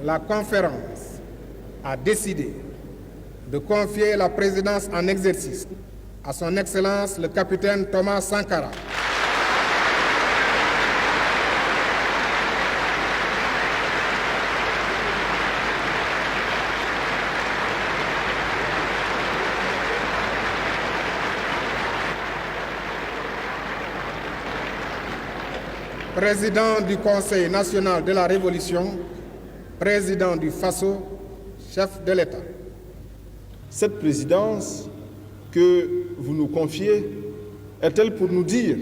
la conférence a décidé de confier la présidence en exercice à son Excellence le capitaine Thomas Sankara. Président du Conseil national de la Révolution, président du FASO, chef de l'État. Cette présidence que vous nous confiez est-elle pour nous dire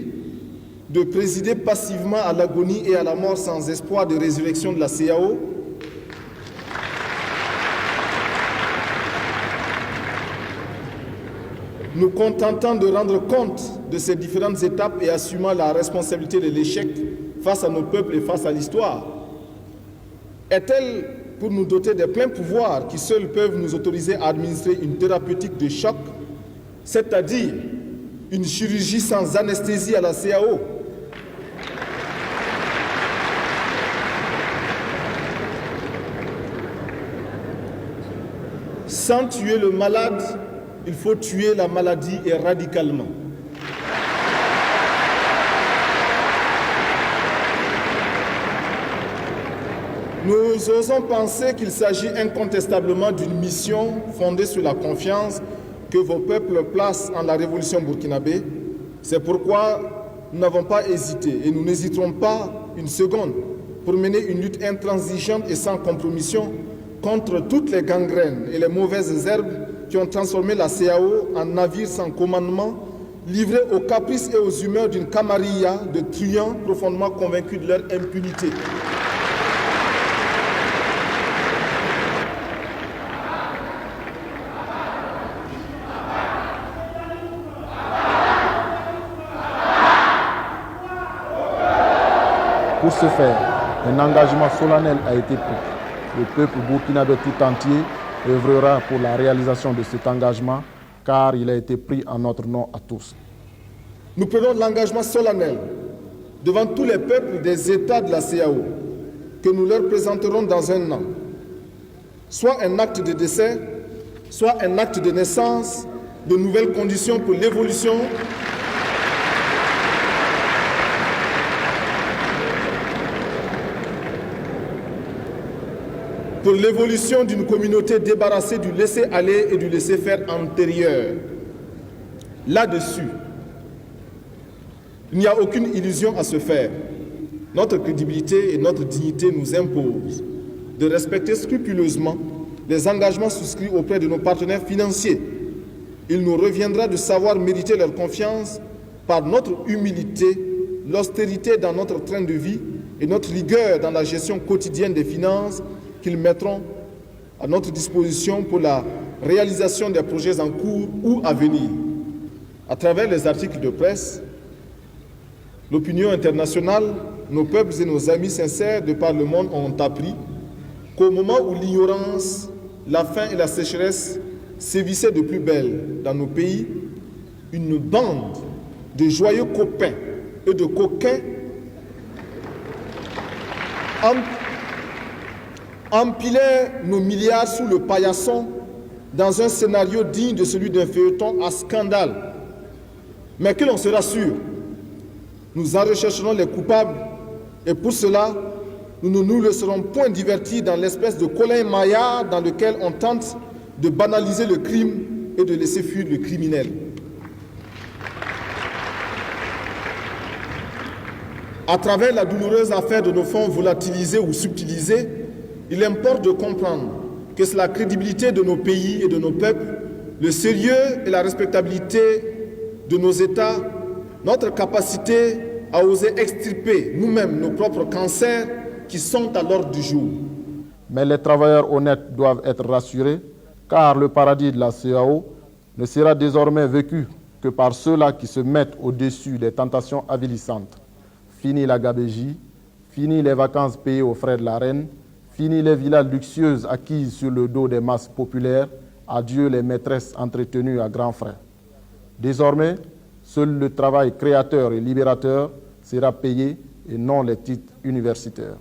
de présider passivement à l'agonie et à la mort sans espoir de résurrection de la CEDEAO? Nous contentant de rendre compte de ces différentes étapes et assumant la responsabilité de l'échec face à nos peuples et face à l'histoire? Est-elle pour nous doter des pleins pouvoirs qui seuls peuvent nous autoriser à administrer une thérapeutique de choc, c'est-à-dire une chirurgie sans anesthésie à la CEDEAO? Sans tuer le malade, il faut tuer la maladie et radicalement. Nous osons penser qu'il s'agit incontestablement d'une mission fondée sur la confiance que vos peuples placent en la révolution burkinabé. C'est pourquoi nous n'avons pas hésité et nous n'hésiterons pas une seconde pour mener une lutte intransigeante et sans compromission contre toutes les gangrènes et les mauvaises herbes qui ont transformé la CEDEAO en navire sans commandement, livré aux caprices et aux humeurs d'une camarilla de truands profondément convaincus de leur impunité. Pour ce faire, un engagement solennel a été pris. Le peuple burkinabé tout entier œuvrera pour la réalisation de cet engagement, car il a été pris en notre nom à tous. Nous prenons l'engagement solennel devant tous les peuples des États de la CEDEAO que nous leur présenterons dans un an, soit un acte de décès, soit un acte de naissance, de nouvelles conditions pour l'évolution d'une communauté débarrassée du laisser-aller et du laisser-faire antérieur. Là-dessus, il n'y a aucune illusion à se faire. Notre crédibilité et notre dignité nous imposent de respecter scrupuleusement les engagements souscrits auprès de nos partenaires financiers. Il nous reviendra de savoir mériter leur confiance par notre humilité, l'austérité dans notre train de vie et notre rigueur dans la gestion quotidienne des finances qu'ils mettront à notre disposition pour la réalisation des projets en cours ou à venir. À travers les articles de presse, l'opinion internationale, nos peuples et nos amis sincères de par le monde ont appris qu'au moment où l'ignorance, la faim et la sécheresse sévissaient de plus belle dans nos pays, une bande de joyeux copains et de coquins empilait nos milliards sous le paillasson dans un scénario digne de celui d'un feuilleton à scandale. Mais que l'on se rassure, nous en rechercherons les coupables et pour cela, nous ne nous laisserons point divertir dans l'espèce de Colin Maillard dans lequel on tente de banaliser le crime et de laisser fuir le criminel. À travers la douloureuse affaire de nos fonds volatilisés ou subtilisés, il importe de comprendre que c'est la crédibilité de nos pays et de nos peuples, le sérieux et la respectabilité de nos États, notre capacité à oser extirper nous-mêmes nos propres cancers qui sont à l'ordre du jour. Mais les travailleurs honnêtes doivent être rassurés, car le paradis de la CEDEAO ne sera désormais vécu que par ceux-là qui se mettent au-dessus des tentations avilissantes. Fini la gabégie, fini les vacances payées aux frais de la reine, fini les villas luxueuses acquises sur le dos des masses populaires, adieu les maîtresses entretenues à grands frais. Désormais, seul le travail créateur et libérateur sera payé et non les titres universitaires.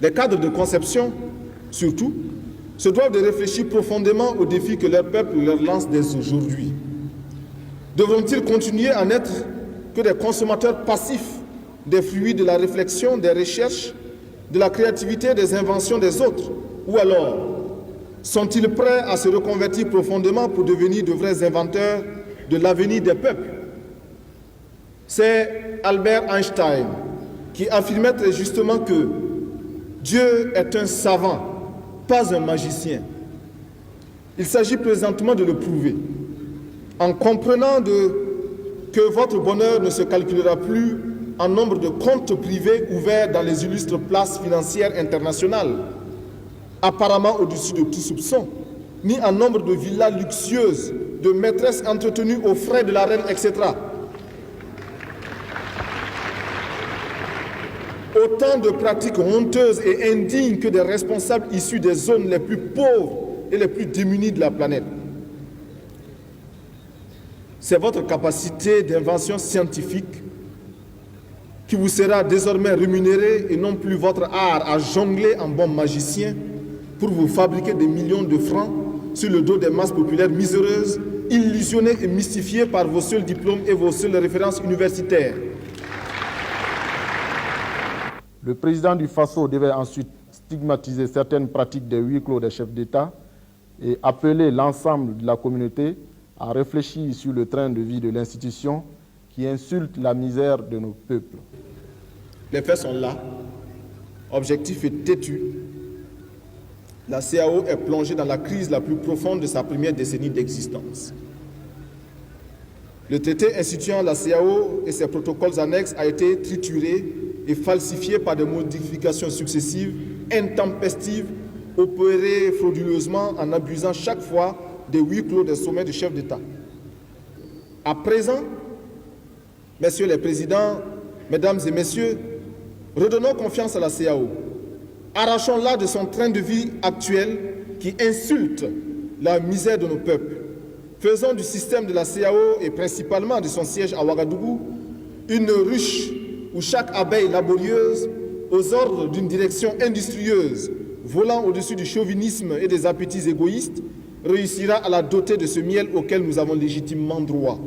Les cadres de conception, surtout, se doivent de réfléchir profondément aux défis que leur peuple leur lance dès aujourd'hui. Devront-ils continuer à n'être que des consommateurs passifs des fruits de la réflexion, des recherches, de la créativité, des inventions des autres? Ou alors, sont-ils prêts à se reconvertir profondément pour devenir de vrais inventeurs de l'avenir des peuples? C'est Albert Einstein qui affirmait très justement que Dieu est un savant, pas un magicien. Il s'agit présentement de le prouver, en comprenant que votre bonheur ne se calculera plus en nombre de comptes privés ouverts dans les illustres places financières internationales, apparemment au-dessus de tout soupçon, ni en nombre de villas luxueuses, de maîtresses entretenues aux frais de la reine, etc. Autant de pratiques honteuses et indignes que des responsables issus des zones les plus pauvres et les plus démunies de la planète. C'est votre capacité d'invention scientifique qui vous sera désormais rémunérée et non plus votre art à jongler en bon magicien pour vous fabriquer des millions de francs sur le dos des masses populaires miséreuses, illusionnées et mystifiées par vos seuls diplômes et vos seules références universitaires. Le président du Faso devait ensuite stigmatiser certaines pratiques des huis clos des chefs d'État et appeler l'ensemble de la communauté à réfléchir sur le train de vie de l'institution qui insulte la misère de nos peuples. Les faits sont là. Objectif est têtu. La CAO est plongée dans la crise la plus profonde de sa première décennie d'existence. Le traité instituant la CAO et ses protocoles annexes a été trituré et falsifié par des modifications successives, intempestives, opérées frauduleusement en abusant chaque fois des huis clos des sommets de chefs d'État. À présent, messieurs les présidents, mesdames et messieurs, redonnons confiance à la CAO. Arrachons-la de son train de vie actuel qui insulte la misère de nos peuples. Faisons du système de la CAO et principalement de son siège à Ouagadougou une ruche où chaque abeille laborieuse, aux ordres d'une direction industrieuse, volant au-dessus du chauvinisme et des appétits égoïstes, réussira à la doter de ce miel auquel nous avons légitimement droit.